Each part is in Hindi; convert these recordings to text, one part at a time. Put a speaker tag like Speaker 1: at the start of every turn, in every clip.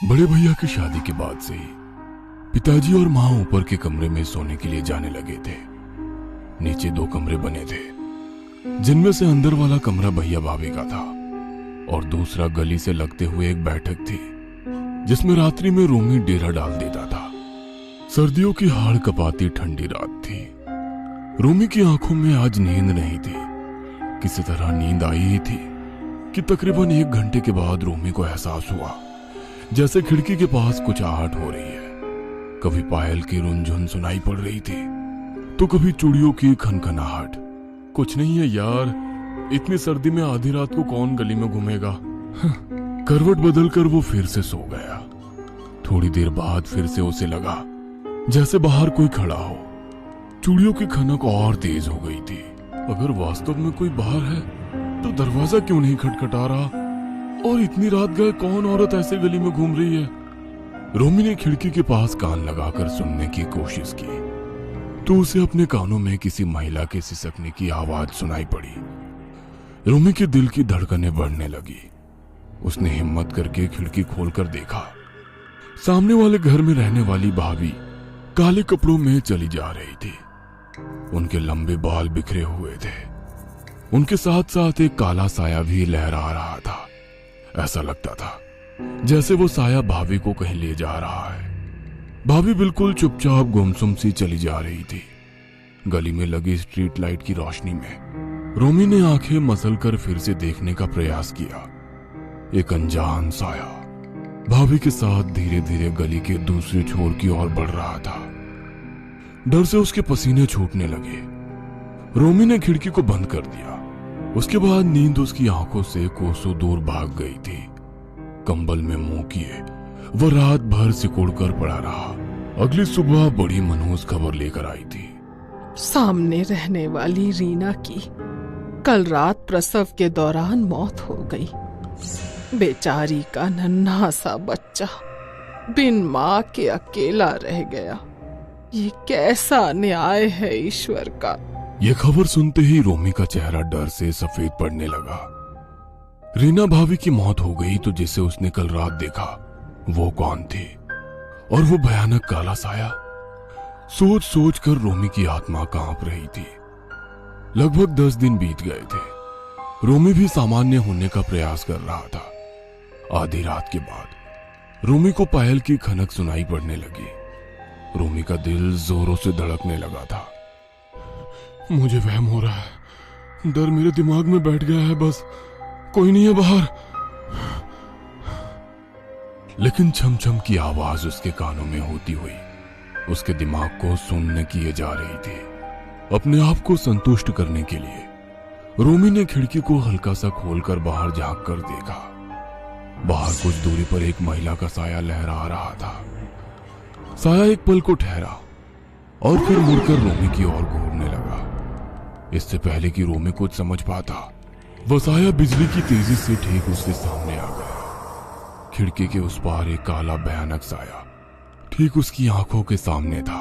Speaker 1: बड़े भैया की शादी के बाद से ही पिताजी और माँ ऊपर के कमरे में सोने के लिए जाने लगे थे। नीचे 2 कमरे बने थे, जिनमें से अंदर वाला कमरा भैया भाभी का था और दूसरा गली से लगते हुए एक बैठक थी, जिसमें रात्रि में रोमी डेरा डाल देता था। सर्दियों की हाड़ कपाती ठंडी रात थी। रोमी की आंखों में आज नींद नहीं थी। किसी तरह नींद आई ही थी कि तकरीबन 1 घंटे के बाद रोमी को एहसास हुआ जैसे खिड़की के पास कुछ आहट हो रही है। कभी पायल की रुनझुन सुनाई पड़ रही थी तो कभी चूड़ियों की खनखनाहट। कुछ नहीं है यार, इतनी सर्दी में आधी रात को कौन गली में घूमेगा। करवट बदलकर वो फिर से सो गया। थोड़ी देर बाद फिर से उसे लगा जैसे बाहर कोई खड़ा हो। चूड़ियों की खनक और तेज हो गई थी। अगर वास्तव में कोई बाहर है तो दरवाजा क्यों नहीं खटखटा रहा? और इतनी रात गए कौन औरत ऐसे गली में घूम रही है? रोमी ने खिड़की के पास कान लगाकर सुनने की कोशिश की तो उसे अपने कानों में किसी महिला के सिसकने की आवाज सुनाई पड़ी। रोमी के दिल की धड़कनें बढ़ने लगी। उसने हिम्मत करके खिड़की खोलकर देखा। सामने वाले घर में रहने वाली भाभी काले कपड़ों में चली जा रही थी। उनके लंबे बाल बिखरे हुए थे। उनके साथ साथ एक काला साया भी लहरा रहा था। ऐसा लगता था जैसे वो साया भाभी को कहीं ले जा रहा है। भाभी बिल्कुल चुपचाप गुमसुम सी चली जा रही थी। गली में लगी स्ट्रीट लाइट की रोशनी में रोमी ने आंखें मसलकर फिर से देखने का प्रयास किया। एक अनजान साया भाभी के साथ धीरे धीरे गली के दूसरे छोर की ओर बढ़ रहा था। डर से उसके पसीने छूटने लगे। रोमी ने खिड़की को बंद कर दिया। उसके बाद नींद उसकी आंखों से कोसों दूर भाग गई थी। कंबल में मुंह किए वह रात भर सिकुड़कर पड़ा रहा। अगली सुबह बड़ी मनहूस खबर लेकर आई थी।
Speaker 2: सामने रहने वाली रीना की कल रात प्रसव के दौरान मौत हो गई। बेचारी का नन्हा सा बच्चा बिन मां के अकेला रह गया। ये कैसा न्याय है ईश्वर का।
Speaker 1: यह खबर सुनते ही रोमी का चेहरा डर से सफेद पड़ने लगा। रीना भाभी की मौत हो गई तो जिसे उसने कल रात देखा वो कौन थी? और वो भयानक काला साया? सोच सोच कर रोमी की आत्मा कांप रही थी। लगभग 10 दिन बीत गए थे। रोमी भी सामान्य होने का प्रयास कर रहा था। आधी रात के बाद रोमी को पायल की खनक सुनाई पड़ने लगी। रोमी का दिल जोरों से धड़कने लगा था। मुझे वहम हो रहा है, डर मेरे दिमाग में बैठ गया है। बस कोई नहीं है बाहर। लेकिन छम छम की आवाज उसके कानों में होती हुई उसके दिमाग को सुनने किए जा रही थी। अपने आप को संतुष्ट करने के लिए रोमी ने खिड़की को हल्का सा खोलकर बाहर झांक कर देखा। बाहर कुछ दूरी पर एक महिला का साया लहरा रहा था। साया एक पल को ठहरा और फिर मुड़कर रोमी की ओर घूरने लगा। इससे पहले कि रोमी कुछ समझ पाता वह साया बिजली की तेजी से ठीक उसके सामने आ गया। खिड़की के उस पार एक काला भयानक साया ठीक उसकी आंखों के सामने था।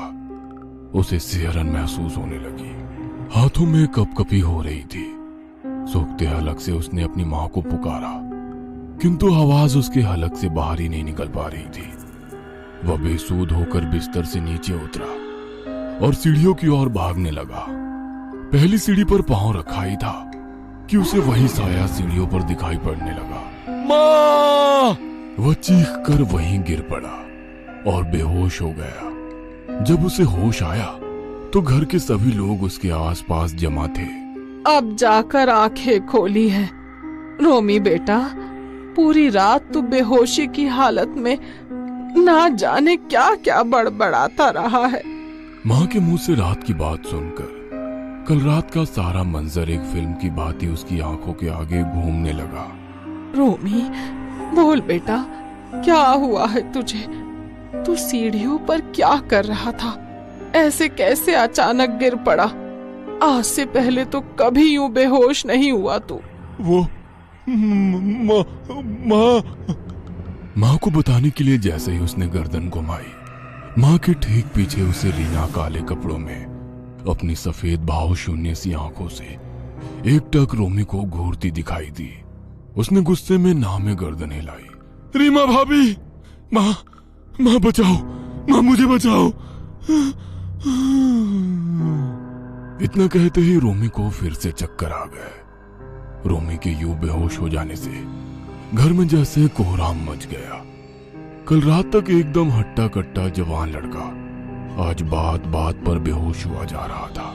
Speaker 1: उसे सिहरन महसूस होने लगी। हाथों में कपकपी हो रही थी। सूखते हलक से उसने अपनी मां को पुकारा, किंतु आवाज उसके हलक से बाहर ही नहीं निकल पा रही थी। वह बेसूध होकर बिस्तर से नीचे उतरा और सीढ़ियों की ओर भागने लगा। पहली सीढ़ी पर पांव रखा ही था कि उसे वही साया सीढ़ियों पर दिखाई पड़ने लगा। मां! वह चीख कर वहीं गिर पड़ा और बेहोश हो गया। जब उसे होश आया तो घर के सभी लोग उसके आसपास जमा थे।
Speaker 2: अब जाकर आंखें खोली है। रोमी बेटा, पूरी रात तू बेहोशी की हालत में ना जाने क्या क्या बड़बड़ाता रहा है।
Speaker 1: माँ के मुंह से रात की बात सुनकर कल रात का सारा मंजर एक फिल्म की भांति उसकी आंखों के आगे घूमने लगा।
Speaker 2: रोमी, बोल बेटा, क्या हुआ है तुझे? तू सीढ़ियों पर क्या कर रहा था? ऐसे कैसे अचानक गिर पड़ा? आज से पहले तो कभी यूं बेहोश नहीं हुआ तू।
Speaker 1: वो माँ को बताने के लिए जैसे ही उसने गर्दन घुमाई, माँ के ठीक पीछे उसे रीना काले कपड़ों में अपनी सफेद भाव शून्य सी आंखों से एकटक रोमी को घूरती दिखाई दी। उसने गुस्से में नाम में गर्दन हिलाई। रीमा भाभी, माँ, माँ बचाओ, माँ मुझे बचाओ। इतना कहते ही रोमी को फिर से चक्कर आ गए। रोमी के यूं बेहोश हो जाने से घर में जैसे कोहराम मच गया। कल रात तक एकदम हट्टा कट्टा जवान लड़का आज बात बात पर बेहोश हुआ जा रहा था।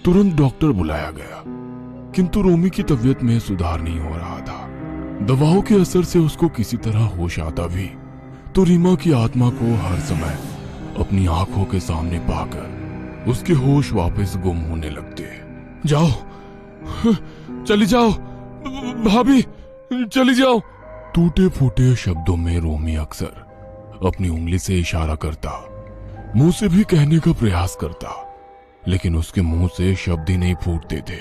Speaker 1: तुरंत डॉक्टर बुलाया गया, किंतु रोमी की तबीयत में सुधार नहीं हो रहा था। दवाओं के असर से उसको किसी तरह होश आता भी तो रीमा की आत्मा को हर समय अपनी आंखों के सामने पाकर उसके होश वापस गुम होने लगते। जाओ, चली जाओ भाभी, चली जाओ। टूटे फूटे शब्दों में रोमी अक्सर अपनी उंगली से इशारा करता, मुंह से भी कहने का प्रयास करता, लेकिन उसके मुंह से शब्द ही नहीं फूटते थे।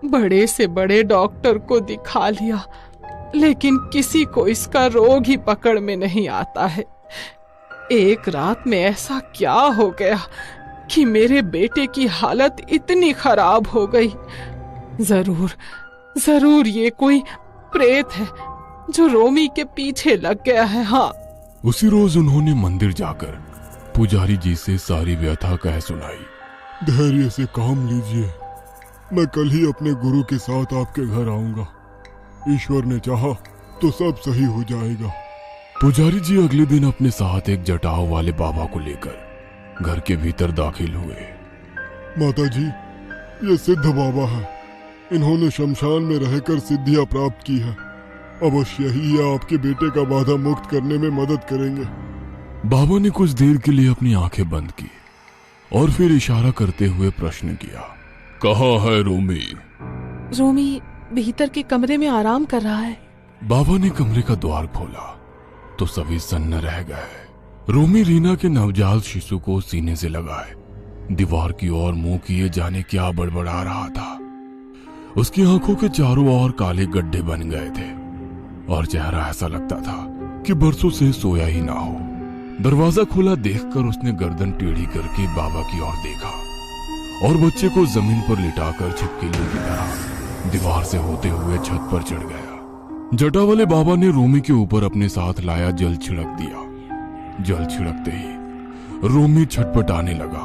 Speaker 2: बड़े से बड़े डॉक्टर को दिखा लिया, लेकिन किसी को इसका रोग ही पकड़ में नहीं आता है। एक रात में ऐसा क्या हो गया कि मेरे बेटे की हालत इतनी खराब हो गई। जरूर ये कोई प्रेत है जो रोमी के पीछे लग गया है। हाँ,
Speaker 1: उसी रोज उन्होंने मंदिर जाकर पुजारी जी से सारी व्यथा कह सुनाई। धैर्य से काम लीजिए, मैं कल ही अपने गुरु के साथ आपके घर आऊंगा। ईश्वर ने चाहा तो सब सही हो जाएगा। पुजारी जी अगले दिन अपने साथ एक जटाव वाले बाबा को लेकर घर के भीतर दाखिल हुए। माता जी, ये सिद्ध बाबा है। इन्होंने शमशान में रहकर सिद्धियां प्राप्त की है। अवश्य ही ये आपके बेटे का बाधा मुक्त करने में मदद करेंगे। बाबा ने कुछ देर के लिए अपनी आंखें बंद की और फिर इशारा करते हुए प्रश्न किया, कहाँ है रोमी?
Speaker 2: रोमी भीतर के कमरे में आराम कर रहा है।
Speaker 1: बाबा ने कमरे का द्वार खोला तो सभी सन्न रह गए। रोमी रीना के नवजात शिशु को सीने से लगाए दीवार की ओर मुंह किए जाने क्या बड़बड़ा रहा था। उसकी आंखों के चारों ओर काले गड्ढे बन गए थे और चेहरा ऐसा लगता था कि बरसों से सोया ही ना हो। दरवाजा खुला देखकर उसने गर्दन टेढ़ी करके बाबा की ओर देखा और बच्चे को जमीन पर लिटाकर छिपकली की तरह दीवार से होते हुए छत पर चढ़ गया। जटा वाले बाबा ने रोमी के ऊपर अपने साथ लाया जल छिड़क दिया। जल छिड़कते ही रोमी छटपटाने लगा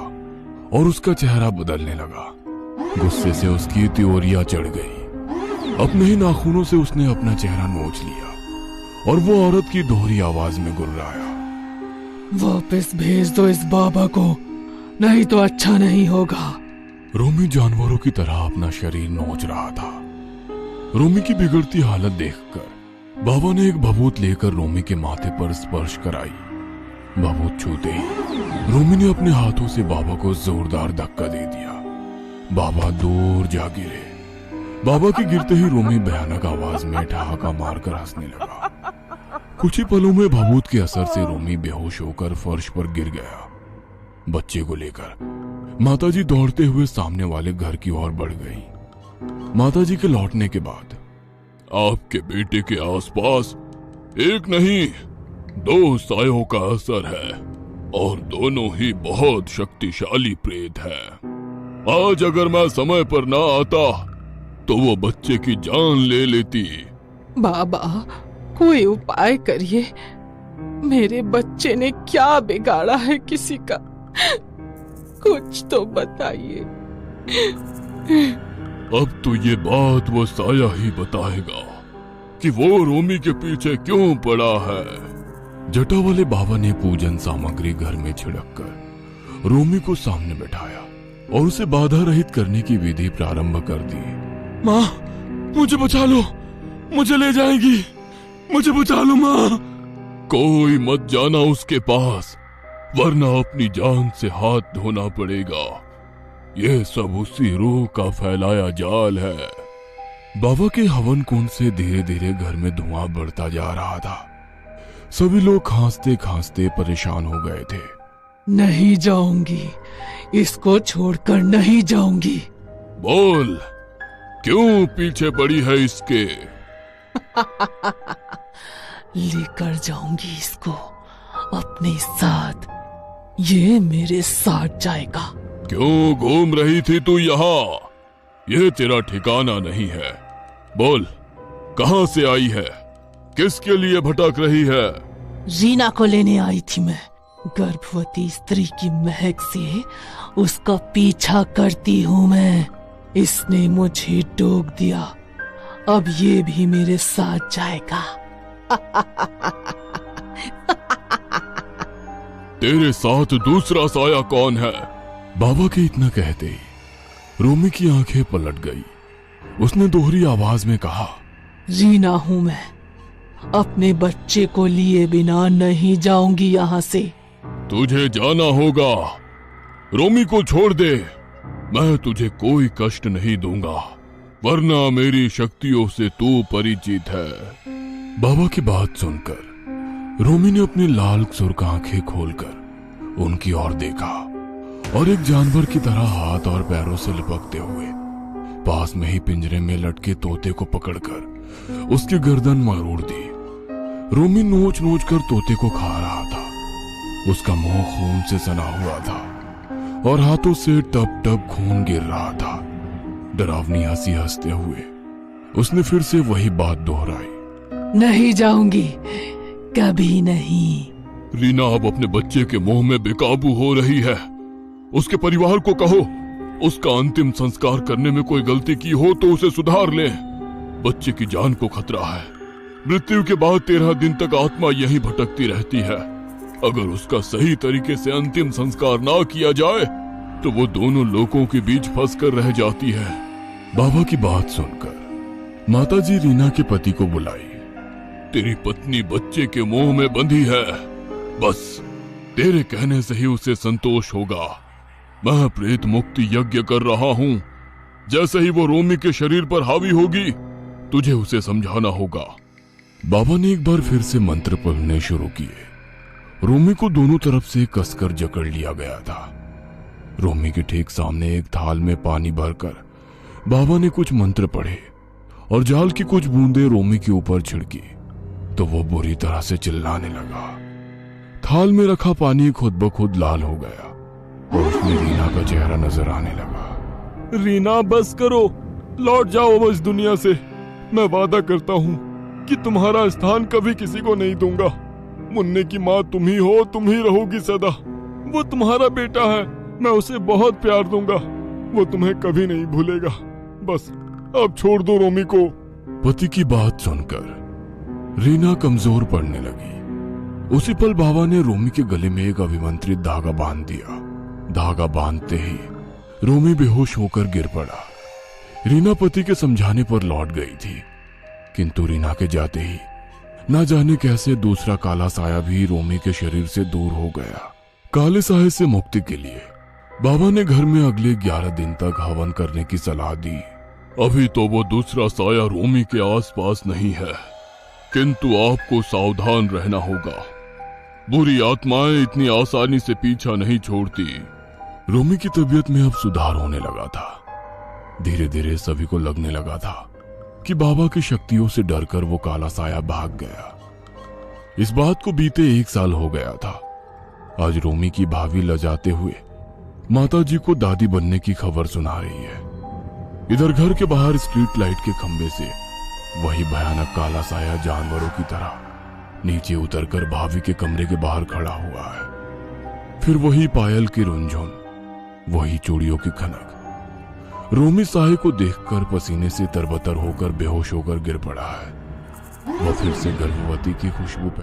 Speaker 1: और उसका चेहरा बदलने लगा। गुस्से से उसकी त्योरियां चढ़ गई। अपने ही नाखूनों से उसने अपना चेहरा नोच लिया और वो औरत की दोहरी आवाज में गुर्राया,
Speaker 2: वापस भेज दो इस बाबा को, नहीं तो अच्छा नहीं होगा।
Speaker 1: रोमी जानवरों की तरह अपना शरीर नोच रहा था। रोमी की बिगड़ती हालत देखकर बाबा ने एक भभूत लेकर रोमी के माथे पर स्पर्श कराई। भभूत छूते ही रोमी ने अपने हाथों से बाबा को जोरदार धक्का दे दिया। बाबा दूर जा गिरे। बाबा के गिरते ही रोमी भयानक आवाज में ठहाका मारकर हंसने लगा। कुछ ही पलों में भभूत के असर से रोमी बेहोश होकर फर्श पर गिर गया। बच्चे को लेकर माताजी दौड़ते हुए सामने वाले घर की ओर बढ़ गई। माताजी के लौटने के बाद, आपके बेटे के आसपास एक नहीं 2 सायों का असर है और दोनों ही बहुत शक्तिशाली प्रेत हैं। आज अगर मैं समय पर ना आता तो वो बच्चे की जान ले लेती।
Speaker 2: बाबा, कोई उपाय करिए। मेरे बच्चे ने क्या बिगाड़ा है किसी का? कुछ तो बताइए।
Speaker 1: अब तो ये बात वो साया ही बताएगा कि वो रोमी के पीछे क्यों पड़ा है। जटा वाले बाबा ने पूजन सामग्री घर में छिड़ककर रोमी को सामने बैठाया और उसे बाधा रहित करने की विधि प्रारंभ कर दी। माँ, मुझे बचा लो, मुझे ले जाएगी, मुझे बचा लो माँ। कोई मत जाना उसके पास, वरना अपनी जान से हाथ धोना पड़ेगा। ये सब उसी रूह का फैलाया जाल है। बाबा के हवन कुंड से धीरे धीरे घर में धुआं बढ़ता जा रहा था। सभी लोग खांसते खांसते परेशान हो गए थे।
Speaker 2: नहीं जाऊंगी, इसको छोड़कर नहीं जाऊंगी।
Speaker 1: बोल, क्यों पीछे पड़ी है इसके?
Speaker 2: लेकर जाऊंगी इसको अपने साथ, ये मेरे साथ जाएगा।
Speaker 1: क्यों घूम रही थी तू यहाँ? ये तेरा ठिकाना नहीं है। बोल, कहां से आई है? किसके लिए भटक रही है?
Speaker 2: रीना को लेने आई थी मैं। गर्भवती स्त्री की महक से उसका पीछा करती हूं मैं। इसने मुझे टोक दिया, अब ये भी मेरे साथ जाएगा।
Speaker 1: तेरे साथ दूसरा साया कौन है? बाबा के इतना कहते ही रोमी की आंखें पलट गई। उसने दोहरी आवाज में कहा,
Speaker 2: रीना हूं मैं, अपने बच्चे को लिए बिना नहीं जाऊंगी यहाँ से।
Speaker 1: तुझे जाना होगा। रोमी को छोड़ दे, मैं तुझे कोई कष्ट नहीं दूंगा, वरना मेरी शक्तियों से तू परिचित है। बाबा की बात सुनकर रोमी ने अपनी लाल सुर्ख आंखें खोलकर उनकी ओर देखा और एक जानवर की तरह हाथ और पैरों से लिपकते हुए पास में ही पिंजरे में लटके तोते को पकड़कर उसकी गर्दन मरोड़ दी। रोमी नोच नोच कर तोते को खा रहा था। उसका मुंह खून से सना हुआ था और हाथों से टप टप खून गिर रहा था। डरावनी हंसी हंसते हुए उसने फिर से वही बात दोहराई,
Speaker 2: नहीं जाऊंगी, कभी नहीं।
Speaker 1: रीना अब अपने बच्चे के मोह में बेकाबू हो रही है। उसके परिवार को कहो, उसका अंतिम संस्कार करने में कोई गलती की हो तो उसे सुधार ले। बच्चे की जान को खतरा है। मृत्यु के बाद 13 दिन तक आत्मा यही भटकती रहती है। अगर उसका सही तरीके से अंतिम संस्कार ना किया जाए तो वो दोनों लोगों के बीच फंस कर रह जाती है। बाबा की बात सुनकर माताजी रीना के पति को बुलाई। तेरी पत्नी बच्चे के मोह में बंधी है, बस तेरे कहने से ही उसे संतोष होगा। मैं प्रेत मुक्ति यज्ञ कर रहा हूं। जैसे ही वो रोमी के शरीर पर हावी होगी तुझे उसे समझाना होगा। बाबा ने एक बार फिर से मंत्र पढ़ने शुरू किए। रोमी को दोनों तरफ से कसकर जकड़ लिया गया था। रोमी के ठीक सामने एक थाल में पानी भरकर बाबा ने कुछ मंत्र पढ़े और जाल की कुछ बूंदें रोमी के ऊपर छिड़की तो वो बुरी तरह से चिल्लाने लगा। थाल में रखा पानी खुद ब खुद लाल हो गया और उसमें रीना का चेहरा नजर आने लगा।
Speaker 3: रीना बस करो, लौट जाओ अब इस दुनिया से। मैं वादा करता हूँ कि तुम्हारा स्थान कभी किसी को नहीं दूंगा। मुन्ने की माँ तुम ही हो, तुम ही रहोगी सदा। वो तुम्हारा बेटा है, मैं उसे बहुत प्यार दूंगा। वो तुम्हें कभी नहीं भूलेगा। बस अब छोड़ दो रोमी को।
Speaker 1: पति की बात सुनकर रीना कमजोर पड़ने लगी। उसी पल बाबा ने रोमी के गले में एक अभिमंत्रित धागा बांध दिया। धागा बांधते ही रोमी बेहोश होकर गिर पड़ा। रीना पति के समझाने पर लौट गई थी, किंतु रीना के जाते ही ना जाने कैसे दूसरा काला साया भी रोमी के शरीर से दूर हो गया। काले साये से मुक्ति के लिए बाबा ने घर में अगले 11 दिन तक हवन करने की सलाह दी। अभी तो वो दूसरा साया रोमी के आसपास नहीं है, किंतु आपको सावधान रहना होगा। बुरी आत्माएं इतनी आसानी से पीछा नहीं छोड़ती। रोमी की तबीयत में अब सुधार होने लगा था। धीरे धीरे सभी को लगने लगा था कि बाबा की शक्तियों से डरकर वो काला साया भाग गया। इस बात को बीते 1 साल हो गया था। आज रोमी की भाभी लजाते हुए माताजी को दादी बनने की खबर सुना रही है। इधर घर के बाहर स्ट्रीट लाइट के खंबे से वही भयानक काला साया जानवरों की तरह नीचे उतरकर भाभी के कमरे के बाहर खड़ा हुआ है। फिर वही पायल की रुंझुन, वही चूड़ियों की खनक। रोमी साहे को देखकर पसीने से तरबतर होकर बेहोश होकर गिर पड़ा है। वह फिर से गर्भवती की खुशबू